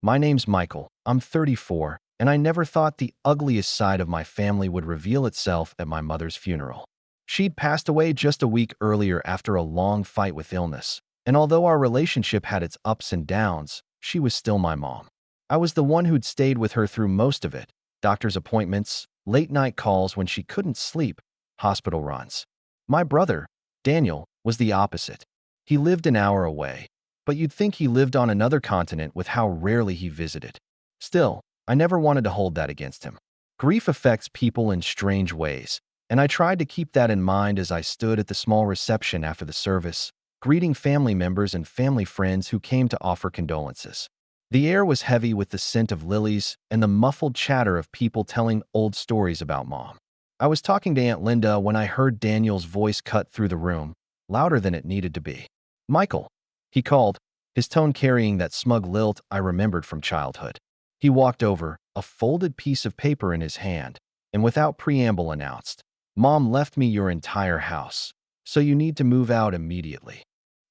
My name's Michael. I'm 34, and I never thought the ugliest side of my family would reveal itself at my mother's funeral. She'd passed away just a week earlier after a long fight with illness, and although our relationship had its ups and downs, she was still my mom. I was the one who'd stayed with her through most of it: doctor's appointments, late-night calls when she couldn't sleep, hospital runs. My brother, Daniel, was the opposite. He lived an hour away, but you'd think he lived on another continent with how rarely he visited. Still, I never wanted to hold that against him. Grief affects people in strange ways, and I tried to keep that in mind as I stood at the small reception after the service, greeting family members and family friends who came to offer condolences. The air was heavy with the scent of lilies and the muffled chatter of people telling old stories about Mom. I was talking to Aunt Linda when I heard Daniel's voice cut through the room, louder than it needed to be. "Michael," he called, his tone carrying that smug lilt I remembered from childhood. He walked over, a folded piece of paper in his hand, and without preamble announced, "Mom left me your entire house, so you need to move out immediately."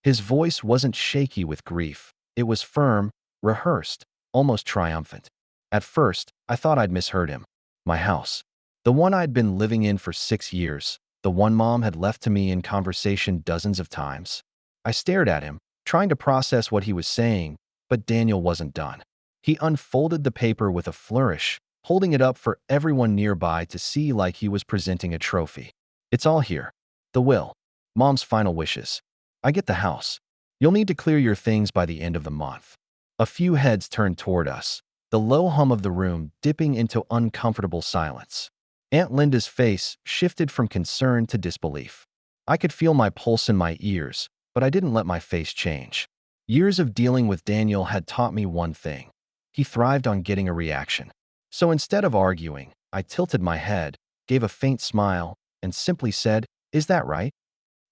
His voice wasn't shaky with grief. It was firm, rehearsed, almost triumphant. At first, I thought I'd misheard him. My house. The one I'd been living in for 6 years. The one Mom had left to me in conversation dozens of times. I stared at him, trying to process what he was saying, but Daniel wasn't done. He unfolded the paper with a flourish, holding it up for everyone nearby to see like he was presenting a trophy. "It's all here. The will. Mom's final wishes. I get the house. You'll need to clear your things by the end of the month." A few heads turned toward us, the low hum of the room dipping into uncomfortable silence. Aunt Linda's face shifted from concern to disbelief. I could feel my pulse in my ears, but I didn't let my face change. Years of dealing with Daniel had taught me one thing. He thrived on getting a reaction. So instead of arguing, I tilted my head, gave a faint smile, and simply said, "Is that right?"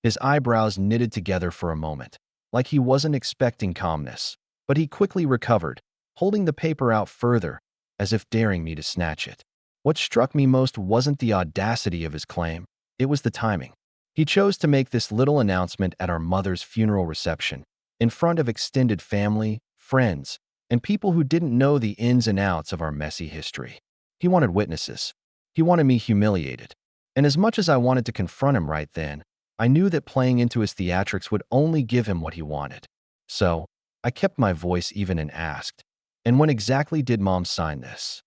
His eyebrows knitted together for a moment, like he wasn't expecting calmness, but he quickly recovered, holding the paper out further, as if daring me to snatch it. What struck me most wasn't the audacity of his claim, it was the timing. He chose to make this little announcement at our mother's funeral reception, in front of extended family, friends, and people who didn't know the ins and outs of our messy history. He wanted witnesses. He wanted me humiliated. And as much as I wanted to confront him right then, I knew that playing into his theatrics would only give him what he wanted. So, I kept my voice even and asked, "And when exactly did Mom sign this?"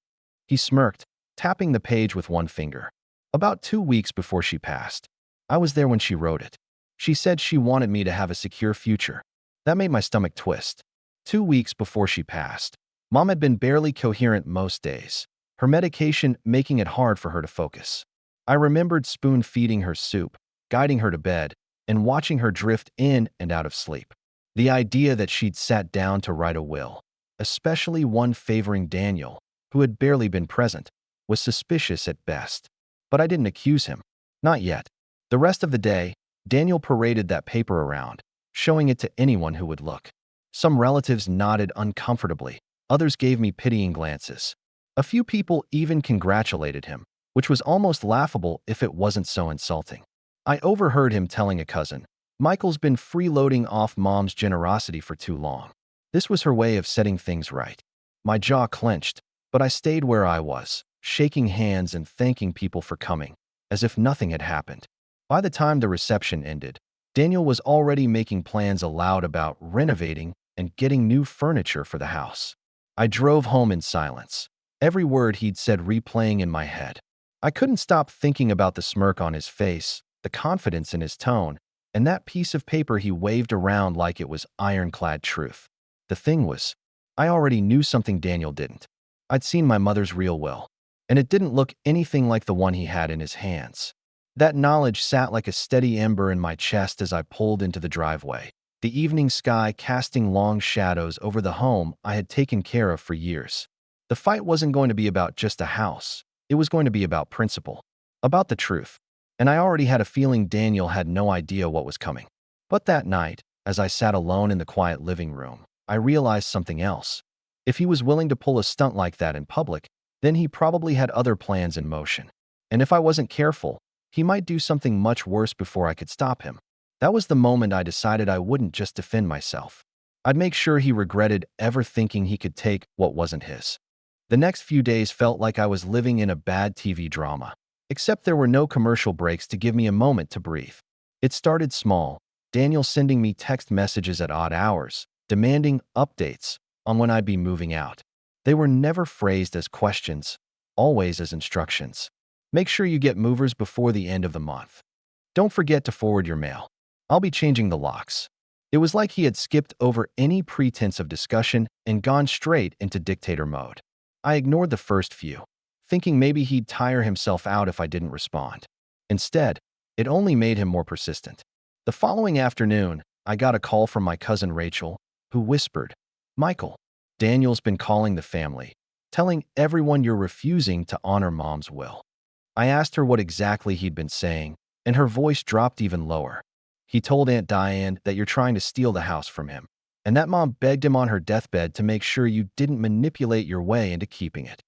He smirked, tapping the page with one finger. "About 2 weeks before she passed. I was there when she wrote it. She said she wanted me to have a secure future." That made my stomach twist. 2 weeks before she passed. Mom had been barely coherent most days, her medication making it hard for her to focus. I remembered spoon-feeding her soup, guiding her to bed, and watching her drift in and out of sleep. The idea that she'd sat down to write a will, especially one favoring Daniel, who had barely been present, was suspicious at best. But I didn't accuse him. Not yet. The rest of the day, Daniel paraded that paper around, showing it to anyone who would look. Some relatives nodded uncomfortably. Others gave me pitying glances. A few people even congratulated him, which was almost laughable if it wasn't so insulting. I overheard him telling a cousin, "Michael's been freeloading off Mom's generosity for too long." This was her way of setting things right. My jaw clenched, but I stayed where I was, shaking hands and thanking people for coming, as if nothing had happened. By the time the reception ended, Daniel was already making plans aloud about renovating and getting new furniture for the house. I drove home in silence, every word he'd said replaying in my head. I couldn't stop thinking about the smirk on his face, the confidence in his tone, and that piece of paper he waved around like it was ironclad truth. The thing was, I already knew something Daniel didn't. I'd seen my mother's real will, and it didn't look anything like the one he had in his hands. That knowledge sat like a steady ember in my chest as I pulled into the driveway, the evening sky casting long shadows over the home I had taken care of for years. The fight wasn't going to be about just a house. It was going to be about principle, about the truth. And I already had a feeling Daniel had no idea what was coming. But that night, as I sat alone in the quiet living room, I realized something else. If he was willing to pull a stunt like that in public, then he probably had other plans in motion. And if I wasn't careful, he might do something much worse before I could stop him. That was the moment I decided I wouldn't just defend myself. I'd make sure he regretted ever thinking he could take what wasn't his. The next few days felt like I was living in a bad TV drama, except there were no commercial breaks to give me a moment to breathe. It started small, Daniel sending me text messages at odd hours, demanding updates on when I'd be moving out. They were never phrased as questions, always as instructions. Make sure you get movers before the end of the month. Don't forget to forward your mail. I'll be changing the locks. It was like he had skipped over any pretense of discussion and gone straight into dictator mode. I ignored the first few, thinking maybe he'd tire himself out if I didn't respond. Instead, it only made him more persistent. The following afternoon, I got a call from my cousin Rachel, who whispered, "Michael, Daniel's been calling the family, telling everyone you're refusing to honor Mom's will." I asked her what exactly he'd been saying, and her voice dropped even lower. "He told Aunt Diane that you're trying to steal the house from him, and that Mom begged him on her deathbed to make sure you didn't manipulate your way into keeping it."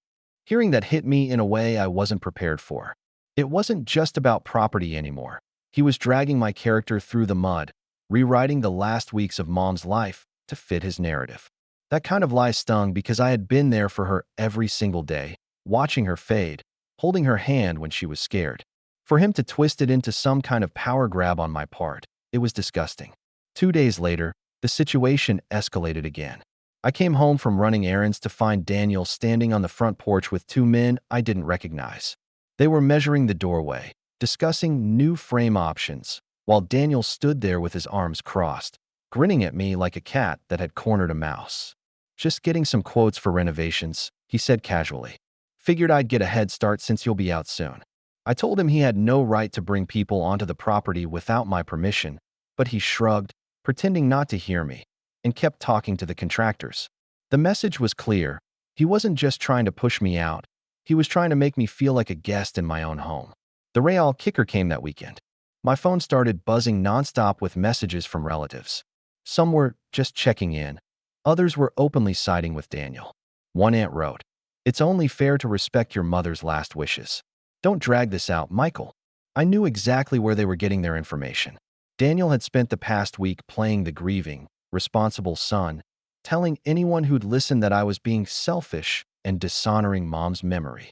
Hearing that hit me in a way I wasn't prepared for. It wasn't just about property anymore. He was dragging my character through the mud, rewriting the last weeks of Mom's life to fit his narrative. That kind of lie stung because I had been there for her every single day, watching her fade, holding her hand when she was scared. For him to twist it into some kind of power grab on my part, it was disgusting. 2 days later, the situation escalated again. I came home from running errands to find Daniel standing on the front porch with two men I didn't recognize. They were measuring the doorway, discussing new frame options, while Daniel stood there with his arms crossed, grinning at me like a cat that had cornered a mouse. "Just getting some quotes for renovations," he said casually. "Figured I'd get a head start since you'll be out soon." I told him he had no right to bring people onto the property without my permission, but he shrugged, pretending not to hear me, and kept talking to the contractors. The message was clear. He wasn't just trying to push me out. He was trying to make me feel like a guest in my own home. The real kicker came that weekend. My phone started buzzing nonstop with messages from relatives. Some were just checking in. Others were openly siding with Daniel. One aunt wrote, "It's only fair to respect your mother's last wishes. Don't drag this out, Michael." I knew exactly where they were getting their information. Daniel had spent the past week playing the grieving, responsible son, telling anyone who'd listen that I was being selfish and dishonoring Mom's memory.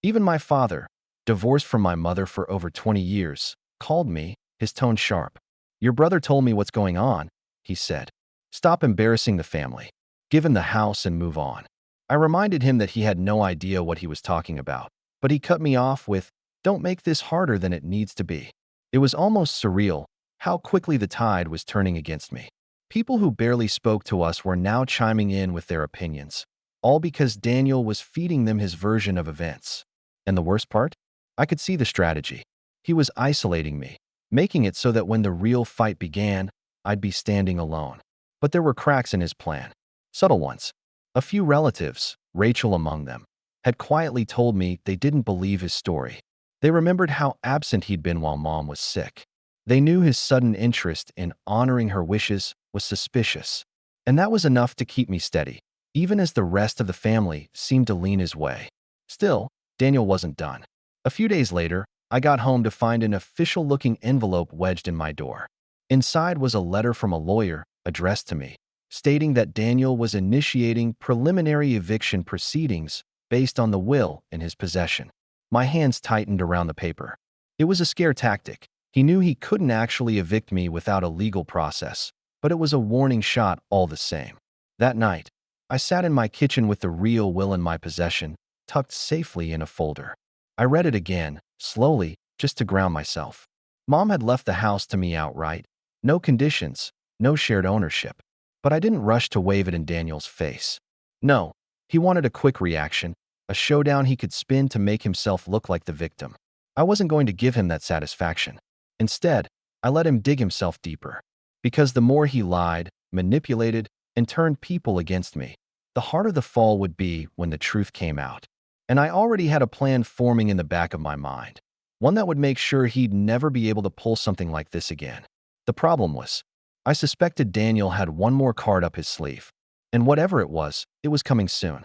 Even my father, divorced from my mother for over 20 years, called me, his tone sharp. "Your brother told me what's going on," he said. "Stop embarrassing the family. Give him the house and move on." I reminded him that he had no idea what he was talking about, but he cut me off with, "Don't make this harder than it needs to be." It was almost surreal how quickly the tide was turning against me. People who barely spoke to us were now chiming in with their opinions, all because Daniel was feeding them his version of events. And the worst part? I could see the strategy. He was isolating me, making it so that when the real fight began, I'd be standing alone. But there were cracks in his plan. Subtle ones. A few relatives, Rachel among them, had quietly told me they didn't believe his story. They remembered how absent he'd been while Mom was sick. They knew his sudden interest in honoring her wishes was suspicious. And that was enough to keep me steady, even as the rest of the family seemed to lean his way. Still, Daniel wasn't done. A few days later, I got home to find an official-looking envelope wedged in my door. Inside was a letter from a lawyer addressed to me, stating that Daniel was initiating preliminary eviction proceedings based on the will in his possession. My hands tightened around the paper. It was a scare tactic. He knew he couldn't actually evict me without a legal process, but it was a warning shot all the same. That night, I sat in my kitchen with the real will in my possession, tucked safely in a folder. I read it again, slowly, just to ground myself. Mom had left the house to me outright. No conditions, no shared ownership. But I didn't rush to wave it in Daniel's face. No, he wanted a quick reaction, a showdown he could spin to make himself look like the victim. I wasn't going to give him that satisfaction. Instead, I let him dig himself deeper. Because the more he lied, manipulated, and turned people against me, the harder the fall would be when the truth came out. And I already had a plan forming in the back of my mind. One that would make sure he'd never be able to pull something like this again. The problem was, I suspected Daniel had one more card up his sleeve. And whatever it was coming soon.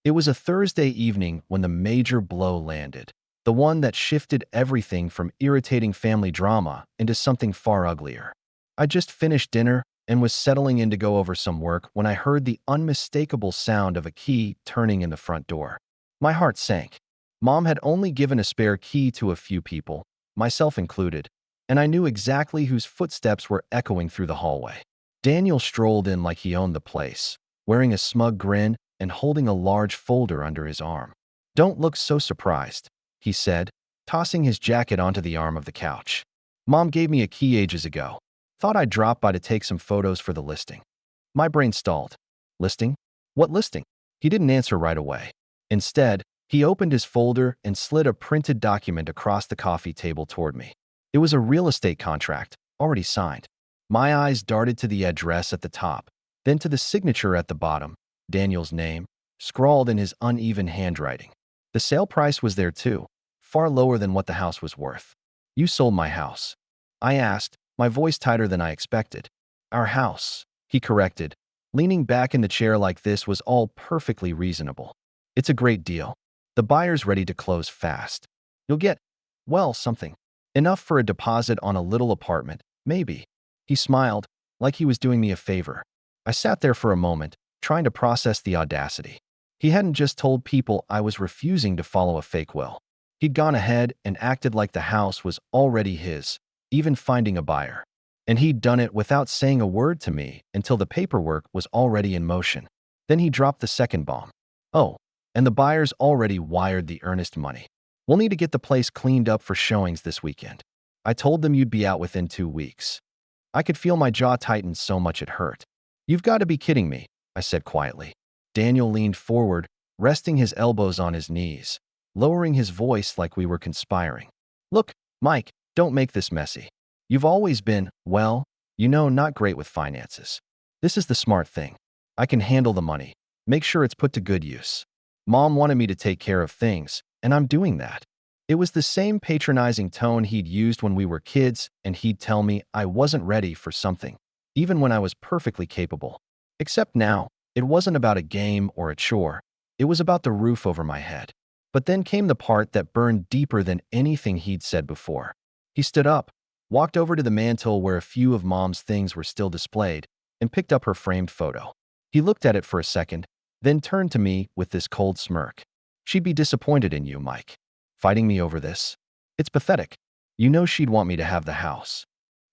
It was a Thursday evening when the major blow landed. The one that shifted everything from irritating family drama into something far uglier. I just finished dinner, and was settling in to go over some work when I heard the unmistakable sound of a key turning in the front door. My heart sank. Mom had only given a spare key to a few people, myself included, and I knew exactly whose footsteps were echoing through the hallway. Daniel strolled in like he owned the place, wearing a smug grin and holding a large folder under his arm. "Don't look so surprised," he said, tossing his jacket onto the arm of the couch. "Mom gave me a key ages ago. Thought I'd drop by to take some photos for the listing." My brain stalled. Listing? What listing? He didn't answer right away. Instead, he opened his folder and slid a printed document across the coffee table toward me. It was a real estate contract, already signed. My eyes darted to the address at the top, then to the signature at the bottom, Daniel's name, scrawled in his uneven handwriting. The sale price was there too, far lower than what the house was worth. "You sold my house?" I asked, my voice tighter than I expected. "Our house," he corrected. Leaning back in the chair like this was all perfectly reasonable. "It's a great deal. The buyer's ready to close fast. You'll get, well, something. Enough for a deposit on a little apartment, maybe." He smiled, like he was doing me a favor. I sat there for a moment, trying to process the audacity. He hadn't just told people I was refusing to follow a fake will. He'd gone ahead and acted like the house was already his, even finding a buyer. And he'd done it without saying a word to me until the paperwork was already in motion. Then he dropped the second bomb. "Oh, and the buyer's already wired the earnest money. We'll need to get the place cleaned up for showings this weekend. I told them you'd be out within 2 weeks." I could feel my jaw tighten so much it hurt. "You've got to be kidding me," I said quietly. Daniel leaned forward, resting his elbows on his knees, lowering his voice like we were conspiring. "Look, Mike, don't make this messy. You've always been, well, not great with finances. This is the smart thing. I can handle the money, make sure it's put to good use. Mom wanted me to take care of things, and I'm doing that." It was the same patronizing tone he'd used when we were kids, and he'd tell me I wasn't ready for something, even when I was perfectly capable. Except now, it wasn't about a game or a chore. It was about the roof over my head. But then came the part that burned deeper than anything he'd said before. He stood up, walked over to the mantel where a few of Mom's things were still displayed, and picked up her framed photo. He looked at it for a second, then turned to me with this cold smirk. "She'd be disappointed in you, Mike. Fighting me over this? It's pathetic. You know she'd want me to have the house."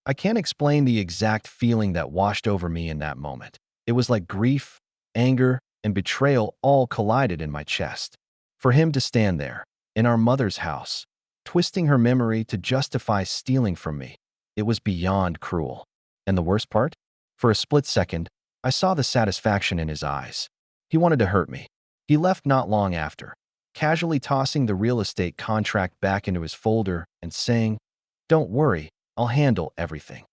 I can't explain the exact feeling that washed over me in that moment. It was like grief, anger, and betrayal all collided in my chest. For him to stand there, in our mother's house, twisting her memory to justify stealing from me, it was beyond cruel. And the worst part? For a split second, I saw the satisfaction in his eyes. He wanted to hurt me. He left not long after, casually tossing the real estate contract back into his folder and saying, "Don't worry, I'll handle everything."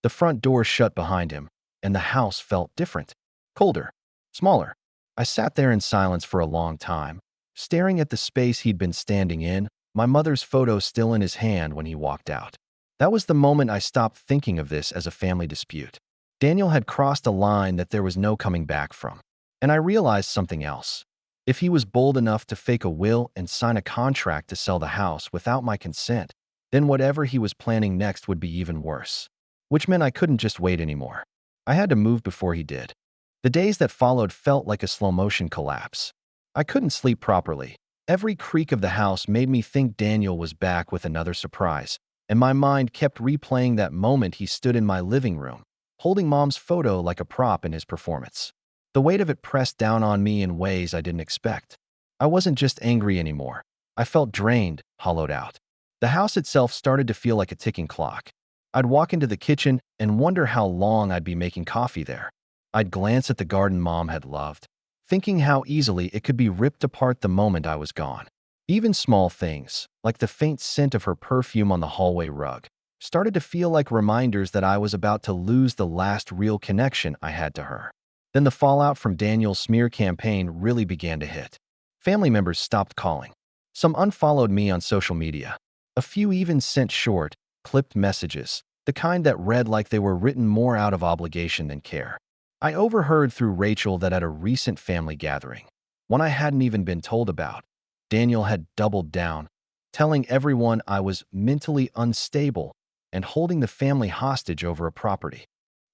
The front door shut behind him, and the house felt different, colder, smaller. I sat there in silence for a long time, staring at the space he'd been standing in, my mother's photo still in his hand when he walked out. That was the moment I stopped thinking of this as a family dispute. Daniel had crossed a line that there was no coming back from. And I realized something else. If he was bold enough to fake a will and sign a contract to sell the house without my consent, then whatever he was planning next would be even worse. Which meant I couldn't just wait anymore. I had to move before he did. The days that followed felt like a slow-motion collapse. I couldn't sleep properly. Every creak of the house made me think Daniel was back with another surprise, and my mind kept replaying that moment he stood in my living room, holding Mom's photo like a prop in his performance. The weight of it pressed down on me in ways I didn't expect. I wasn't just angry anymore. I felt drained, hollowed out. The house itself started to feel like a ticking clock. I'd walk into the kitchen and wonder how long I'd be making coffee there. I'd glance at the garden Mom had loved, thinking how easily it could be ripped apart the moment I was gone. Even small things, like the faint scent of her perfume on the hallway rug, started to feel like reminders that I was about to lose the last real connection I had to her. Then the fallout from Daniel's smear campaign really began to hit. Family members stopped calling. Some unfollowed me on social media. A few even sent short, clipped messages, the kind that read like they were written more out of obligation than care. I overheard through Rachel that at a recent family gathering, one I hadn't even been told about, Daniel had doubled down, telling everyone I was mentally unstable and holding the family hostage over a property.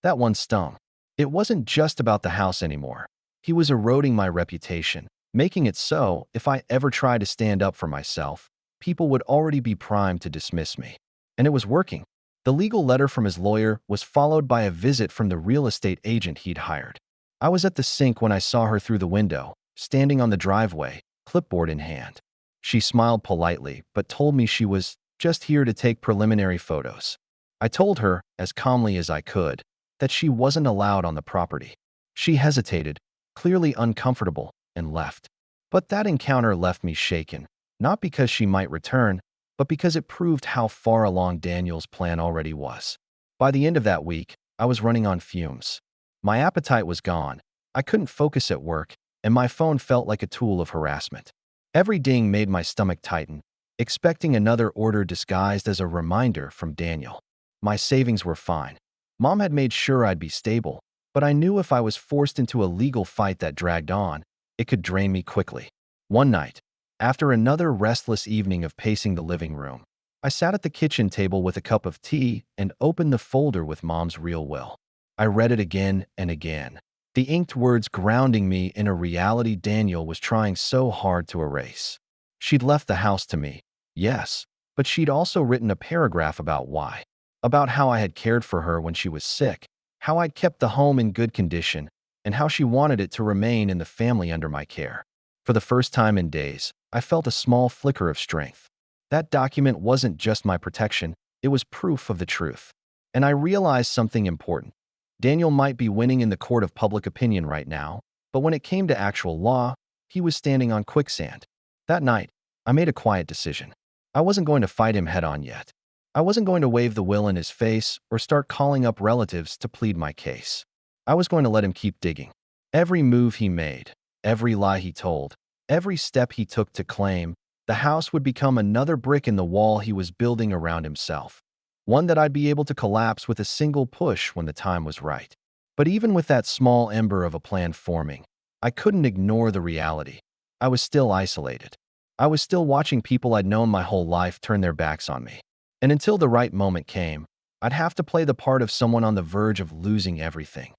That one stung. It wasn't just about the house anymore. He was eroding my reputation, making it so if I ever tried to stand up for myself, people would already be primed to dismiss me. And it was working. The legal letter from his lawyer was followed by a visit from the real estate agent he'd hired. I was at the sink when I saw her through the window, standing on the driveway, clipboard in hand. She smiled politely, but told me she was just here to take preliminary photos. I told her, as calmly as I could, that she wasn't allowed on the property. She hesitated, clearly uncomfortable, and left. But that encounter left me shaken, not because she might return, but because it proved how far along Daniel's plan already was. By the end of that week, I was running on fumes. My appetite was gone, I couldn't focus at work, and my phone felt like a tool of harassment. Every ding made my stomach tighten, expecting another order disguised as a reminder from Daniel. My savings were fine. Mom had made sure I'd be stable, but I knew if I was forced into a legal fight that dragged on, it could drain me quickly. One night, after another restless evening of pacing the living room, I sat at the kitchen table with a cup of tea and opened the folder with Mom's real will. I read it again and again, the inked words grounding me in a reality Daniel was trying so hard to erase. She'd left the house to me, yes, but she'd also written a paragraph about why. About how I had cared for her when she was sick, how I'd kept the home in good condition, and how she wanted it to remain in the family under my care. For the first time in days, I felt a small flicker of strength. That document wasn't just my protection, it was proof of the truth. And I realized something important. Daniel might be winning in the court of public opinion right now, but when it came to actual law, he was standing on quicksand. That night, I made a quiet decision. I wasn't going to fight him head-on yet. I wasn't going to wave the will in his face or start calling up relatives to plead my case. I was going to let him keep digging. Every move he made, every lie he told, every step he took to claim, the house would become another brick in the wall he was building around himself. One that I'd be able to collapse with a single push when the time was right. But even with that small ember of a plan forming, I couldn't ignore the reality. I was still isolated. I was still watching people I'd known my whole life turn their backs on me. And until the right moment came, I'd have to play the part of someone on the verge of losing everything,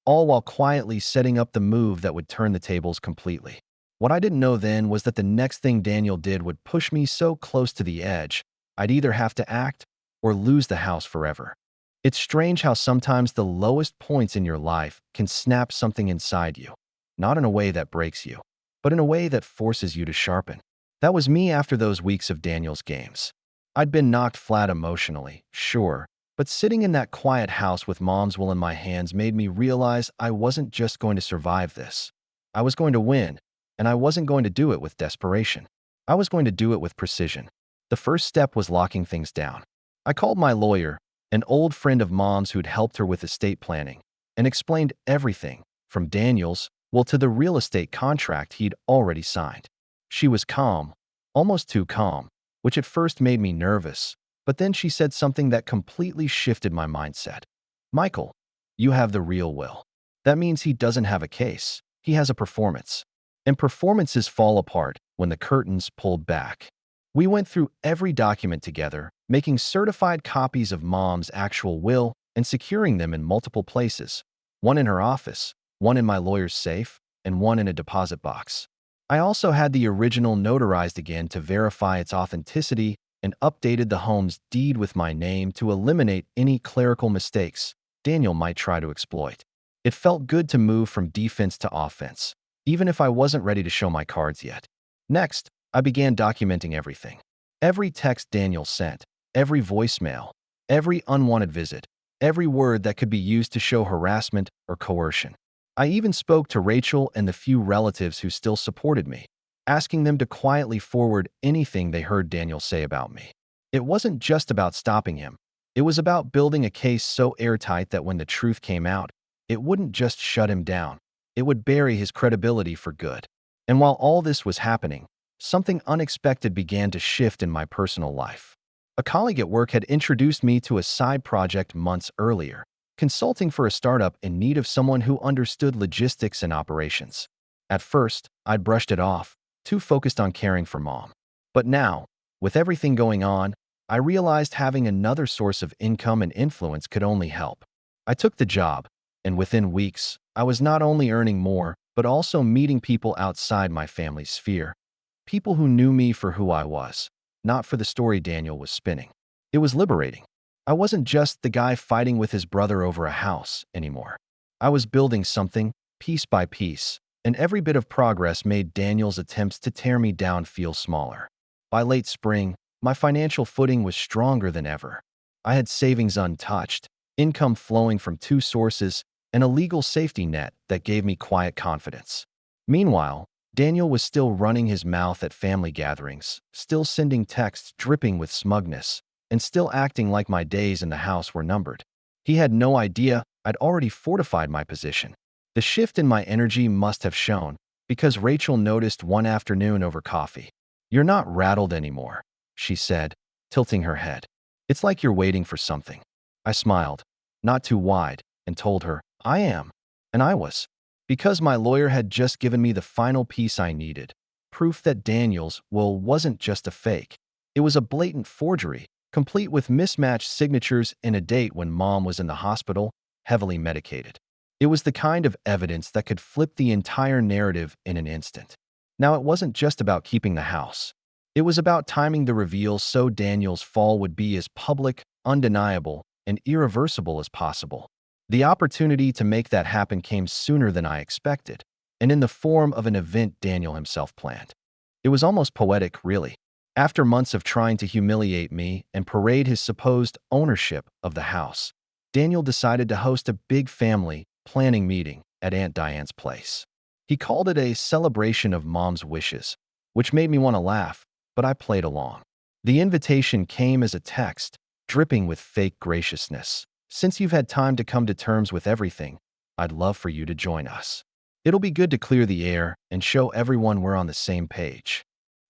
all while quietly setting up the move that would turn the tables completely. What I didn't know then was that the next thing Daniel did would push me so close to the edge, I'd either have to act or lose the house forever. It's strange how sometimes the lowest points in your life can snap something inside you, not in a way that breaks you, but in a way that forces you to sharpen. That was me after those weeks of Daniel's games. I'd been knocked flat emotionally, sure, but sitting in that quiet house with Mom's will in my hands made me realize I wasn't just going to survive this. I was going to win, and I wasn't going to do it with desperation. I was going to do it with precision. The first step was locking things down. I called my lawyer, an old friend of Mom's who'd helped her with estate planning, and explained everything, from Daniel's will to the real estate contract he'd already signed. She was calm, almost too calm, which at first made me nervous, but then she said something that completely shifted my mindset. "Michael, you have the real will. That means he doesn't have a case, he has a performance. And performances fall apart when the curtain's pulled back." We went through every document together, making certified copies of Mom's actual will and securing them in multiple places, one in her office, one in my lawyer's safe, and one in a deposit box. I also had the original notarized again to verify its authenticity and updated the home's deed with my name to eliminate any clerical mistakes Daniel might try to exploit. It felt good to move from defense to offense, even if I wasn't ready to show my cards yet. Next, I began documenting everything. Every text Daniel sent, every voicemail, every unwanted visit, every word that could be used to show harassment or coercion. I even spoke to Rachel and the few relatives who still supported me, asking them to quietly forward anything they heard Daniel say about me. It wasn't just about stopping him. It was about building a case so airtight that when the truth came out, it wouldn't just shut him down. It would bury his credibility for good. And while all this was happening, something unexpected began to shift in my personal life. A colleague at work had introduced me to a side project months earlier, consulting for a startup in need of someone who understood logistics and operations. At first, I'd brushed it off, too focused on caring for Mom. But now, with everything going on, I realized having another source of income and influence could only help. I took the job, and within weeks, I was not only earning more, but also meeting people outside my family's sphere. People who knew me for who I was, not for the story Daniel was spinning. It was liberating. I wasn't just the guy fighting with his brother over a house anymore. I was building something, piece by piece, and every bit of progress made Daniel's attempts to tear me down feel smaller. By late spring, my financial footing was stronger than ever. I had savings untouched, income flowing from two sources, and a legal safety net that gave me quiet confidence. Meanwhile, Daniel was still running his mouth at family gatherings, still sending texts dripping with smugness, and still acting like my days in the house were numbered. He had no idea I'd already fortified my position. The shift in my energy must have shown, because Rachel noticed one afternoon over coffee. "You're not rattled anymore," she said, tilting her head. "It's like you're waiting for something." I smiled, not too wide, and told her, "I am." And I was. Because my lawyer had just given me the final piece I needed. Proof that Daniel's will wasn't just a fake. It was a blatant forgery, complete with mismatched signatures and a date when Mom was in the hospital, heavily medicated. It was the kind of evidence that could flip the entire narrative in an instant. Now, it wasn't just about keeping the house. It was about timing the reveal so Daniel's fall would be as public, undeniable, and irreversible as possible. The opportunity to make that happen came sooner than I expected, and in the form of an event Daniel himself planned. It was almost poetic, really. After months of trying to humiliate me and parade his supposed ownership of the house, Daniel decided to host a big family planning meeting at Aunt Diane's place. He called it a celebration of Mom's wishes, which made me want to laugh, but I played along. The invitation came as a text, dripping with fake graciousness. "Since you've had time to come to terms with everything, I'd love for you to join us. It'll be good to clear the air and show everyone we're on the same page."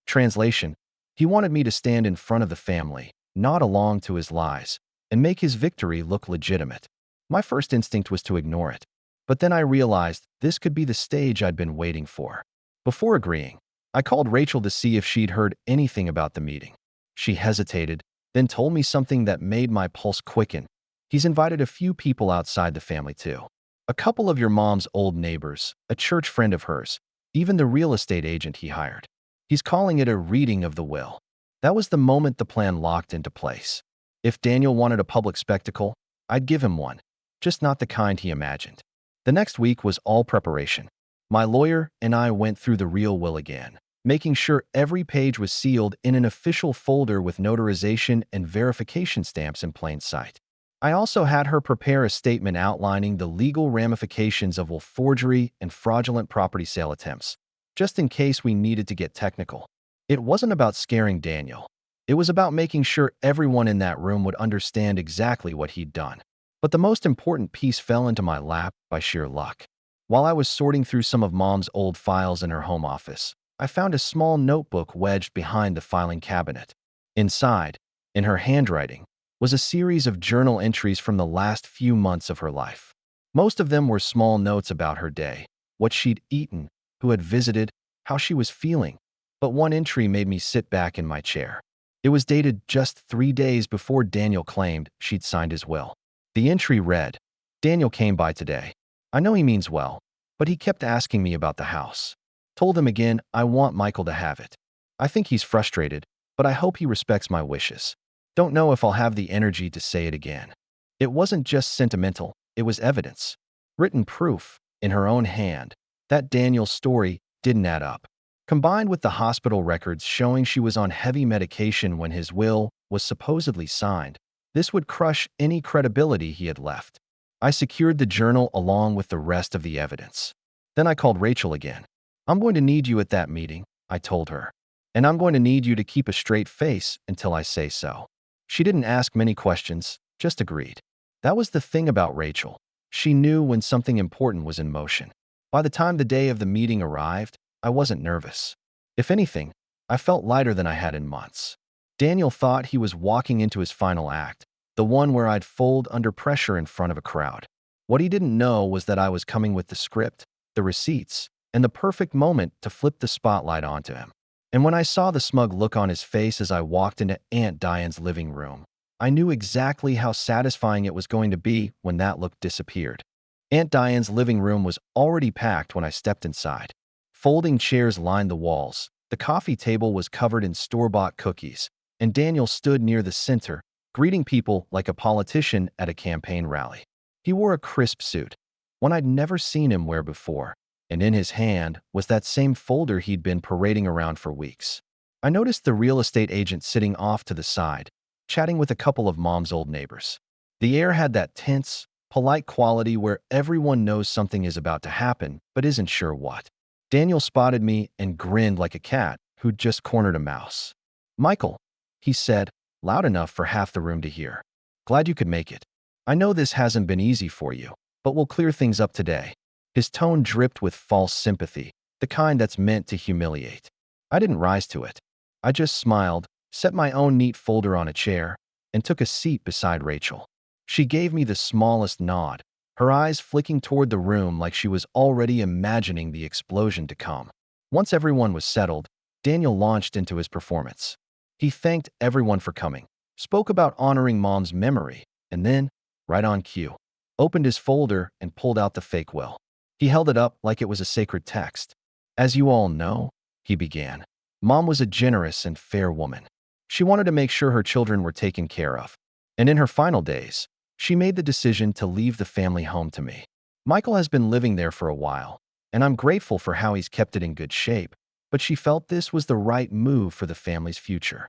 Translation: he wanted me to stand in front of the family, nod along to his lies, and make his victory look legitimate. My first instinct was to ignore it, but then I realized this could be the stage I'd been waiting for. Before agreeing, I called Rachel to see if she'd heard anything about the meeting. She hesitated, then told me something that made my pulse quicken. "He's invited a few people outside the family, too. A couple of your mom's old neighbors, a church friend of hers, even the real estate agent he hired. He's calling it a reading of the will." That was the moment the plan locked into place. If Daniel wanted a public spectacle, I'd give him one, just not the kind he imagined. The next week was all preparation. My lawyer and I went through the real will again, making sure every page was sealed in an official folder with notarization and verification stamps in plain sight. I also had her prepare a statement outlining the legal ramifications of will forgery and fraudulent property sale attempts, just in case we needed to get technical. It wasn't about scaring Daniel. It was about making sure everyone in that room would understand exactly what he'd done. But the most important piece fell into my lap by sheer luck. While I was sorting through some of Mom's old files in her home office, I found a small notebook wedged behind the filing cabinet. Inside, in her handwriting, was a series of journal entries from the last few months of her life. Most of them were small notes about her day, what she'd eaten, who had visited, how she was feeling. But one entry made me sit back in my chair. It was dated just 3 days before Daniel claimed she'd signed his will. The entry read, "Daniel came by today. I know he means well, but he kept asking me about the house. Told him again I want Michael to have it. I think he's frustrated, but I hope he respects my wishes. Don't know if I'll have the energy to say it again." It wasn't just sentimental, it was evidence. Written proof, in her own hand, that Daniel's story didn't add up. Combined with the hospital records showing she was on heavy medication when his will was supposedly signed, this would crush any credibility he had left. I secured the journal along with the rest of the evidence. Then I called Rachel again. "I'm going to need you at that meeting," I told her. "And I'm going to need you to keep a straight face until I say so." She didn't ask many questions, just agreed. That was the thing about Rachel. She knew when something important was in motion. By the time the day of the meeting arrived, I wasn't nervous. If anything, I felt lighter than I had in months. Daniel thought he was walking into his final act, the one where I'd fold under pressure in front of a crowd. What he didn't know was that I was coming with the script, the receipts, and the perfect moment to flip the spotlight onto him. And when I saw the smug look on his face as I walked into Aunt Diane's living room, I knew exactly how satisfying it was going to be when that look disappeared. Aunt Diane's living room was already packed when I stepped inside. Folding chairs lined the walls. The coffee table was covered in store-bought cookies, and Daniel stood near the center, greeting people like a politician at a campaign rally. He wore a crisp suit, one I'd never seen him wear before, and in his hand was that same folder he'd been parading around for weeks. I noticed the real estate agent sitting off to the side, chatting with a couple of Mom's old neighbors. The air had that tense, polite quality where everyone knows something is about to happen but isn't sure what. Daniel spotted me and grinned like a cat who'd just cornered a mouse. "Michael," he said, loud enough for half the room to hear. "Glad you could make it. I know this hasn't been easy for you, but we'll clear things up today." His tone dripped with false sympathy, the kind that's meant to humiliate. I didn't rise to it. I just smiled, set my own neat folder on a chair, and took a seat beside Rachel. She gave me the smallest nod, her eyes flicking toward the room like she was already imagining the explosion to come. Once everyone was settled, Daniel launched into his performance. He thanked everyone for coming, spoke about honoring Mom's memory, and then, right on cue, opened his folder and pulled out the fake will. He held it up like it was a sacred text. "As you all know," he began, "Mom was a generous and fair woman. She wanted to make sure her children were taken care of. And in her final days, she made the decision to leave the family home to me. Michael has been living there for a while, and I'm grateful for how he's kept it in good shape, but she felt this was the right move for the family's future."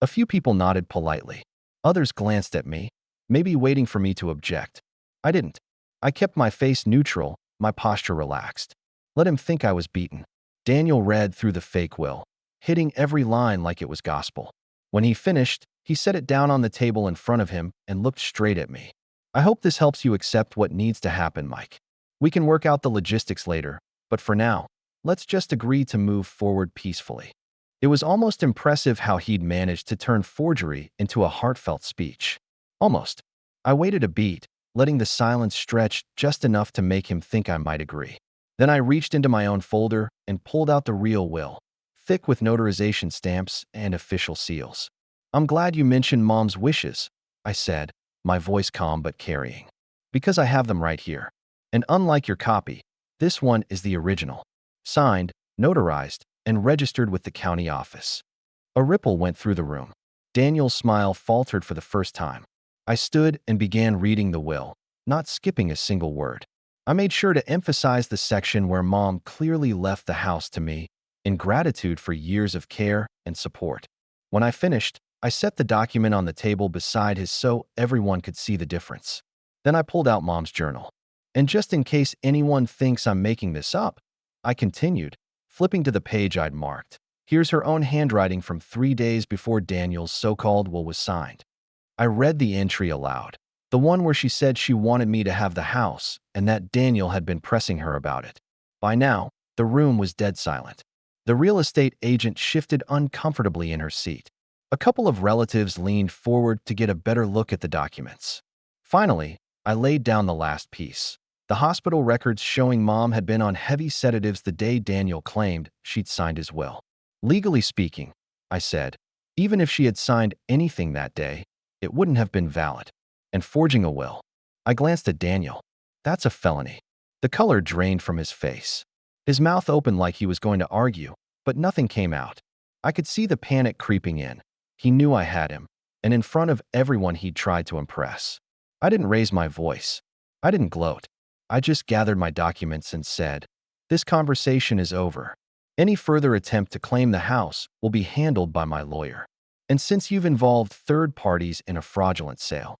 A few people nodded politely. Others glanced at me, maybe waiting for me to object. I didn't. I kept my face neutral, my posture relaxed. Let him think I was beaten. Daniel read through the fake will, hitting every line like it was gospel. When he finished, he set it down on the table in front of him and looked straight at me. "I hope this helps you accept what needs to happen, Mike. We can work out the logistics later, but for now, let's just agree to move forward peacefully." It was almost impressive how he'd managed to turn forgery into a heartfelt speech. Almost. I waited a beat, letting the silence stretch just enough to make him think I might agree. Then I reached into my own folder and pulled out the real will, thick with notarization stamps and official seals. "I'm glad you mentioned Mom's wishes," I said, my voice calm but carrying, "because I have them right here. And unlike your copy, this one is the original. Signed, notarized, and registered with the county office." A ripple went through the room. Daniel's smile faltered for the first time. I stood and began reading the will, not skipping a single word. I made sure to emphasize the section where Mom clearly left the house to me, in gratitude for years of care and support. When I finished, I set the document on the table beside his so everyone could see the difference. Then I pulled out Mom's journal. And just in case anyone thinks I'm making this up, I continued, flipping to the page I'd marked. Here's her own handwriting from 3 days before Daniel's so-called will was signed. I read the entry aloud, the one where she said she wanted me to have the house and that Daniel had been pressing her about it. By now, the room was dead silent. The real estate agent shifted uncomfortably in her seat. A couple of relatives leaned forward to get a better look at the documents. Finally, I laid down the last piece. The hospital records showing Mom had been on heavy sedatives the day Daniel claimed she'd signed his will. "Legally speaking," I said, "even if she had signed anything that day, it wouldn't have been valid. And forging a will." I glanced at Daniel. "That's a felony." The color drained from his face. His mouth opened like he was going to argue, but nothing came out. I could see the panic creeping in. He knew I had him, and in front of everyone he'd tried to impress. I didn't raise my voice. I didn't gloat. I just gathered my documents and said, "This conversation is over. Any further attempt to claim the house will be handled by my lawyer. And since you've involved third parties in a fraudulent sale."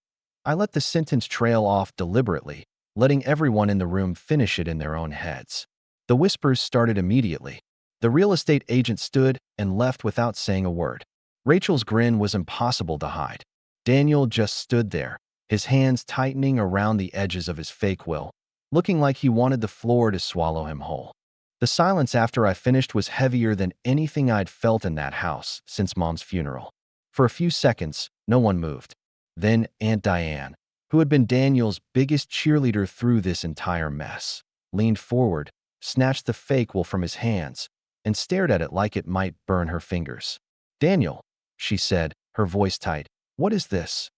I let the sentence trail off deliberately, letting everyone in the room finish it in their own heads. The whispers started immediately. The real estate agent stood and left without saying a word. Rachel's grin was impossible to hide. Daniel just stood there, his hands tightening around the edges of his fake will, looking like he wanted the floor to swallow him whole. The silence after I finished was heavier than anything I'd felt in that house since Mom's funeral. For a few seconds, no one moved. Then Aunt Diane, who had been Daniel's biggest cheerleader through this entire mess, leaned forward, snatched the fake will from his hands, and stared at it like it might burn her fingers. "Daniel," she said, her voice tight, "what is this?"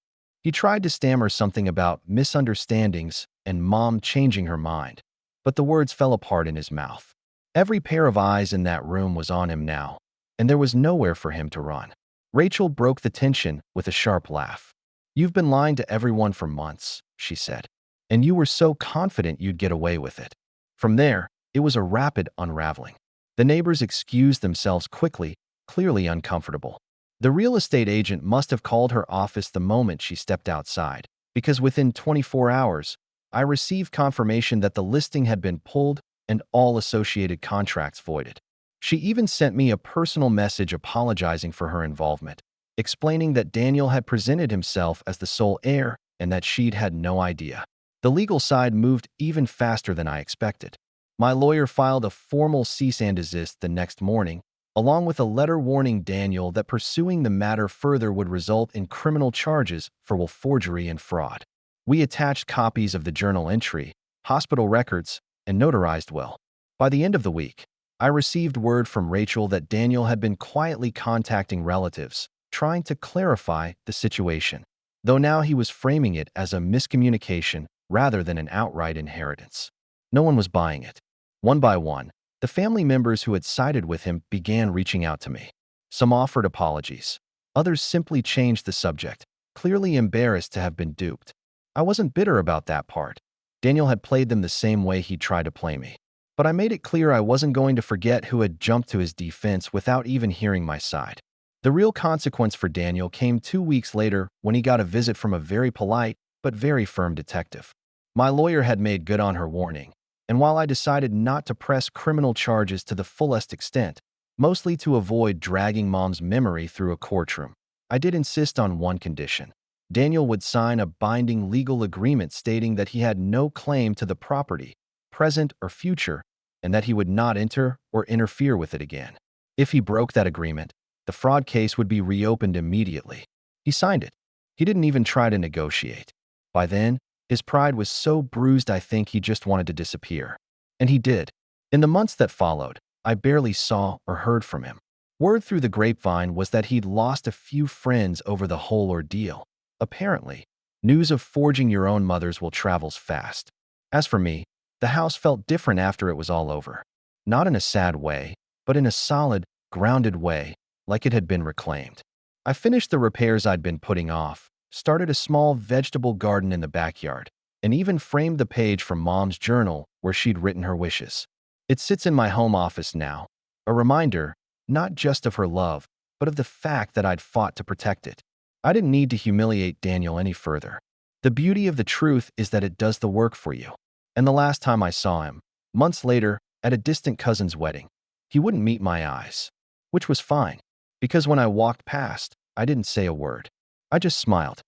He tried to stammer something about misunderstandings and Mom changing her mind, but the words fell apart in his mouth. Every pair of eyes in that room was on him now, and there was nowhere for him to run. Rachel broke the tension with a sharp laugh. "You've been lying to everyone for months," she said, "and you were so confident you'd get away with it." From there, it was a rapid unraveling. The neighbors excused themselves quickly, clearly uncomfortable. The real estate agent must have called her office the moment she stepped outside, because within 24 hours, I received confirmation that the listing had been pulled and all associated contracts voided. She even sent me a personal message apologizing for her involvement, explaining that Daniel had presented himself as the sole heir and that she'd had no idea. The legal side moved even faster than I expected. My lawyer filed a formal cease and desist the next morning, along with a letter warning Daniel that pursuing the matter further would result in criminal charges for will forgery and fraud. We attached copies of the journal entry, hospital records, and notarized will. By the end of the week, I received word from Rachel that Daniel had been quietly contacting relatives, trying to clarify the situation, though now he was framing it as a miscommunication rather than an outright inheritance. No one was buying it. One by one, the family members who had sided with him began reaching out to me. Some offered apologies. Others simply changed the subject, clearly embarrassed to have been duped. I wasn't bitter about that part. Daniel had played them the same way he tried to play me. But I made it clear I wasn't going to forget who had jumped to his defense without even hearing my side. The real consequence for Daniel came 2 weeks later when he got a visit from a very polite but very firm detective. My lawyer had made good on her warning, and while I decided not to press criminal charges to the fullest extent, mostly to avoid dragging Mom's memory through a courtroom, I did insist on one condition. Daniel would sign a binding legal agreement stating that he had no claim to the property, present or future, and that he would not enter or interfere with it again. If he broke that agreement, the fraud case would be reopened immediately. He signed it. He didn't even try to negotiate. By then, his pride was so bruised I think he just wanted to disappear. And he did. In the months that followed, I barely saw or heard from him. Word through the grapevine was that he'd lost a few friends over the whole ordeal. Apparently, news of forging your own mother's will travels fast. As for me, the house felt different after it was all over. Not in a sad way, but in a solid, grounded way, like it had been reclaimed. I finished the repairs I'd been putting off, started a small vegetable garden in the backyard, and even framed the page from Mom's journal where she'd written her wishes. It sits in my home office now, a reminder, not just of her love, but of the fact that I'd fought to protect it. I didn't need to humiliate Daniel any further. The beauty of the truth is that it does the work for you. And the last time I saw him, months later, at a distant cousin's wedding, he wouldn't meet my eyes, which was fine, because when I walked past, I didn't say a word. I just smiled.